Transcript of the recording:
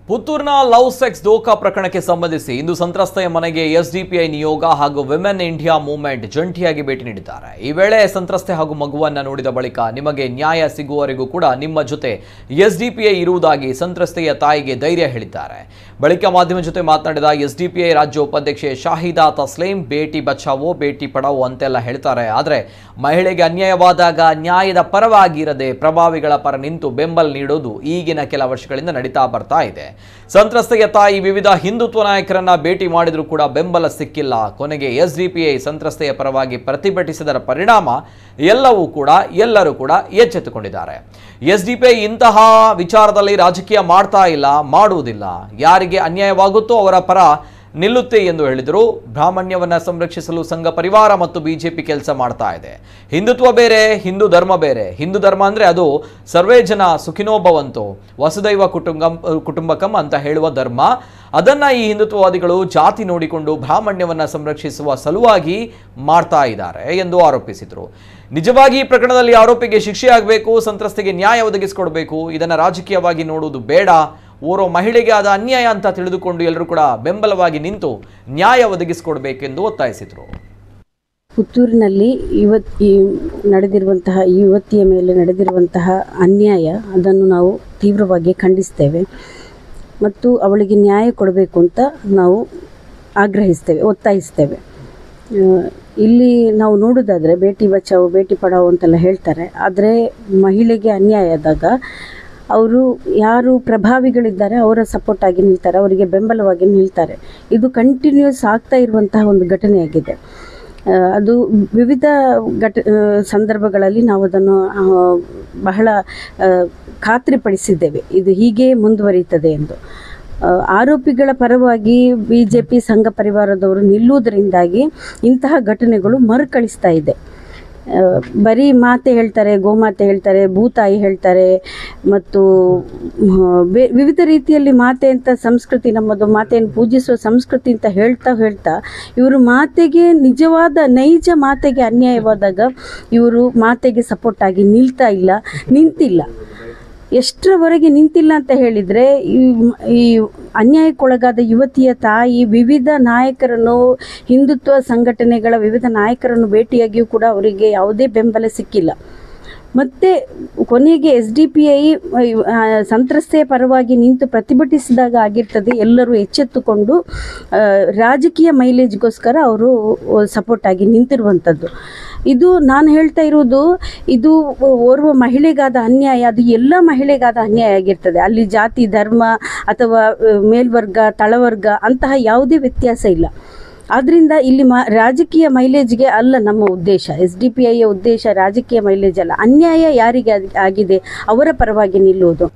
ಪುತ್ತೂರಿನ love sex ದೋಖಾ ಪ್ರಕರಣಕ್ಕೆ ಸಂಬಂಧಿಸಿ ಇಂದು ಸಂತ್ರಸ್ತೆಯ ಮನೆಗೆ ಎಸ್ಡಿಪಿಐ ನಿಯೋಗ ಹಾಗೂ ವಿಮೆನ್ ಇಂಡಿಯಾ ಮೂವ್ಮೆಂಟ್ ಜಂಟಿಯಾಗಿ ಭೇಟಿ ನೀಡಿದ್ದಾರೆ. ಈ ವೇಳೆ ಸಂತ್ರಸ್ತೆ ಹಾಗೂ ಮಗುವನ್ನ ನೋಡಿದ ಬಳಿಕ ನಿಮಗೆ ನ್ಯಾಯ ಸಿಗುವವರೆಗೂ ಕೂಡ ನಿಮ್ಮ ಜೊತೆ ಎಸ್ಡಿಪಿಐ ಇರುವುದಾಗಿ ಸಂತ್ರಸ್ತೆಯ ತಾಯಿಗೆ ಧೈರ್ಯ ಹೇಳಿದ್ದಾರೆ. ಬಳಿಕ ಮಾಧ್ಯಮ ಜೊತೆ ಮಾತನಾಡಿದ ಎಸ್ಡಿಪಿಐ ರಾಜ್ಯ ಉಪಾಧ್ಯಕ್ಷೆ ಶಾಹಿದಾ ತಸ್ಲೀಂ, ಬೇಟಿ ಬಚಾವೋ ಬೇಟಿ ಪಡಾವೋ ಅಂತೆಲ್ಲ ಹೇಳ್ತಾರೆ. ಆದರೆ ಮಹಿಳೆಗೆ ಅನ್ಯಾಯವಾದಾಗ ನ್ಯಾಯದ ಪರವಾಗಿರದೆ ಪ್ರಭಾವಿಗಳ ಪರ ನಿಂತು ಬೆಂಬಲ ನೀಡೋದು ಈಗಿನ ಕೆಲ ವರ್ಷಗಳಿಂದ ನಡೀತಾ ಬರ್ತಾ ಇದೆ. ಸಂತ್ರಸ್ತೆಯ ತಾಯಿ ವಿವಿಧ ಹಿಂದುತ್ವ ನಾಯಕರನ್ನ ಭೇಟಿ ಮಾಡಿದರೂ ಕೂಡ ಬೆಂಬಲ ಸಿಕ್ಕಿಲ್ಲ. ಕೊನೆಗೆ ಎಸ್ಡಿಪಿಐ ಸಂತ್ರಸ್ತೆಯ ಪರವಾಗಿ ಪ್ರತಿಭಟಿಸಿದರ ಪರಿಣಾಮ ಎಲ್ಲರೂ ಕೂಡ ಎಚ್ಚೆತ್ತುಕೊಂಡಿದ್ದಾರೆ. ಎಸ್ಡಿಪಿಐ ಇಂತಹ ವಿಚಾರದಲ್ಲಿ ರಾಜಕೀಯ ಮಾಡ್ತಾ ಇಲ್ಲ, ಮಾಡುವುದಿಲ್ಲ. ಯಾರಿಗೆ ಅನ್ಯಾಯವಾಗುತ್ತೋ ಅವರ ಪರ ನಿಲ್ಲುತ್ತೆ ಎಂದು ಹೇಳಿದರು. ಬ್ರಾಹ್ಮಣ್ಯವನ್ನ ಸಂರಕ್ಷಿಸಲು ಸಂಘ ಪರಿವಾರ ಮತ್ತು ಬಿಜೆಪಿ ಕೆಲಸ ಮಾಡ್ತಾ ಇದೆ. ಹಿಂದುತ್ವ ಬೇರೆ, ಹಿಂದೂ ಧರ್ಮ ಬೇರೆ. ಹಿಂದೂ ಧರ್ಮ ಅಂದ್ರೆ ಅದು ಸರ್ವೇ ಜನ ಸುಖಿನೋ ಭವಂತು ವಸುದೈವ ಕುಟುಂಬಕಂ ಅಂತ ಹೇಳುವ ಧರ್ಮ. ಅದನ್ನ ಈ ಹಿಂದುತ್ವವಾದಿಗಳು ಜಾತಿ ನೋಡಿಕೊಂಡು ಬ್ರಾಹ್ಮಣ್ಯವನ್ನ ಸಂರಕ್ಷಿಸುವ ಸಲುವಾಗಿ ಮಾಡ್ತಾ ಇದ್ದಾರೆ ಎಂದು ಆರೋಪಿಸಿದರು. ನಿಜವಾಗಿ ಈ ಪ್ರಕರಣದಲ್ಲಿ ಆರೋಪಿಗೆ ಶಿಕ್ಷೆಯಾಗಬೇಕು, ಸಂತ್ರಸ್ತೆಗೆ ನ್ಯಾಯ ಒದಗಿಸಿಕೊಡಬೇಕು. ಇದನ್ನ ರಾಜಕೀಯವಾಗಿ ನೋಡುವುದು ಬೇಡ. ಓರ್ವ ಮಹಿಳೆಗೆ ಆದ ಅನ್ಯಾಯ ಅಂತ ತಿಳಿದುಕೊಂಡು ಎಲ್ಲರೂ ಕೂಡ ಬೆಂಬಲವಾಗಿ ನಿಂತು ನ್ಯಾಯ ಒದಗಿಸಿಕೊಡಬೇಕೆಂದು ಒತ್ತಾಯಿಸಿದರು. ಪುತ್ತೂರಿನಲ್ಲಿ ನಡೆದಿರುವಂತಹ ಯುವತಿಯ ಮೇಲೆ ನಡೆದಿರುವಂತಹ ಅನ್ಯಾಯ ಅದನ್ನು ನಾವು ತೀವ್ರವಾಗಿ ಖಂಡಿಸ್ತೇವೆ ಮತ್ತು ಅವಳಿಗೆ ನ್ಯಾಯ ಕೊಡಬೇಕು ಅಂತ ನಾವು ಆಗ್ರಹಿಸ್ತೇವೆ, ಒತ್ತಾಯಿಸ್ತೇವೆ. ಇಲ್ಲಿ ನಾವು ನೋಡೋದಾದರೆ ಬೇಟಿ ಬಚಾವೋ ಬೇಟಿ ಪಡಾವೋ ಅಂತೆಲ್ಲ ಹೇಳ್ತಾರೆ. ಆದರೆ ಮಹಿಳೆಗೆ ಅನ್ಯಾಯ ಆದಾಗ ಅವರು ಯಾರು ಪ್ರಭಾವಿಗಳಿದ್ದಾರೆ ಅವರ ಸಪೋರ್ಟ್ ಆಗಿ ನಿಲ್ತಾರೆ, ಅವರಿಗೆ ಬೆಂಬಲವಾಗಿ ನಿಲ್ತಾರೆ. ಇದು ಕಂಟಿನ್ಯೂಸ್ ಆಗ್ತಾ ಇರುವಂತಹ ಒಂದು ಘಟನೆಯಾಗಿದೆ. ಅದು ವಿವಿಧ ಸಂದರ್ಭಗಳಲ್ಲಿ ನಾವು ಅದನ್ನು ಬಹಳ ಖಾತ್ರಿಪಡಿಸಿದ್ದೇವೆ, ಇದು ಹೀಗೆ ಮುಂದುವರಿಯುತ್ತದೆ ಎಂದು. ಆರೋಪಿಗಳ ಪರವಾಗಿ ಬಿಜೆಪಿ ಸಂಘ ಪರಿವಾರದವರು ನಿಲ್ಲುವುದರಿಂದಾಗಿ ಇಂತಹ ಘಟನೆಗಳು ಮರುಕಳಿಸ್ತಾ ಇದೆ. ಬರೀ ಮಾತೆ ಹೇಳ್ತಾರೆ, ಗೋಮಾತೆ ಹೇಳ್ತಾರೆ, ಭೂತಾಯಿ ಹೇಳ್ತಾರೆ ಮತ್ತು ವಿವಿಧ ರೀತಿಯಲ್ಲಿ ಮಾತೆ ಅಂತ ಸಂಸ್ಕೃತಿ, ನಮ್ಮದು ಮಾತೆಯನ್ನು ಪೂಜಿಸುವ ಸಂಸ್ಕೃತಿ ಅಂತ ಹೇಳ್ತಾ ಇವರು ಮಾತೆಗೆ ನಿಜವಾದ ನೈಜ ಮಾತೆಗೆ ಅನ್ಯಾಯವಾದಾಗ ಇವರು ಮಾತೆಗೆ ಸಪೋರ್ಟ್ ಆಗಿ ನಿಂತಿಲ್ಲ. ಎಷ್ಟರವರೆಗೆ ನಿಂತಿಲ್ಲ ಅಂತ ಹೇಳಿದರೆ ಈ ಅನ್ಯಾಯಕ್ಕೊಳಗಾದ ಯುವತಿಯ ತಾಯಿ ವಿವಿಧ ನಾಯಕರನ್ನು, ಹಿಂದುತ್ವ ಸಂಘಟನೆಗಳ ವಿವಿಧ ನಾಯಕರನ್ನು ಭೇಟಿಯಾಗಿಯೂ ಕೂಡ ಅವರಿಗೆ ಯಾವುದೇ ಬೆಂಬಲ ಸಿಕ್ಕಿಲ್ಲ. ಮತ್ತು ಕೊನೆಗೆ ಎಸ್ಡಿಪಿಐ ಸಂತ್ರಸ್ತೆಯ ಪರವಾಗಿ ನಿಂತು ಪ್ರತಿಭಟಿಸಿದಾಗ ಆಗಿರ್ತದೆ ಎಲ್ಲರೂ ಎಚ್ಚೆತ್ತುಕೊಂಡು ರಾಜಕೀಯ ಮೈಲೇಜ್ಗೋಸ್ಕರ ಅವರು ಸಪೋರ್ಟ್ ಆಗಿ ನಿಂತಿರುವಂಥದ್ದು. ಇದು ನಾನು ಹೇಳ್ತಾ ಇರೋದು, ಇದು ಓರ್ವ ಮಹಿಳೆಗಾದ ಅನ್ಯಾಯ, ಅದು ಎಲ್ಲ ಮಹಿಳೆಗಾದ ಅನ್ಯಾಯ ಆಗಿರ್ತದೆ. ಅಲ್ಲಿ ಜಾತಿ, ಧರ್ಮ ಅಥವಾ ಮೇಲ್ವರ್ಗ, ತಳವರ್ಗ ಅಂತಹ ಯಾವುದೇ ವ್ಯತ್ಯಾಸ ಇಲ್ಲ. ಆದ್ದರಿಂದ ಇಲ್ಲಿ ರಾಜಕೀಯ ಮೈಲೇಜ್ಗೆ ಅಲ್ಲ ನಮ್ಮ ಉದ್ದೇಶ. ಎಸ್ಡಿಪಿಐಯ ಉದ್ದೇಶ ರಾಜಕೀಯ ಮೈಲೇಜ್ ಅಲ್ಲ, ಅನ್ಯಾಯ ಯಾರಿಗೆ ಆಗಿದೆ ಅವರ ಪರವಾಗಿ ನಿಲ್ಲುವುದು.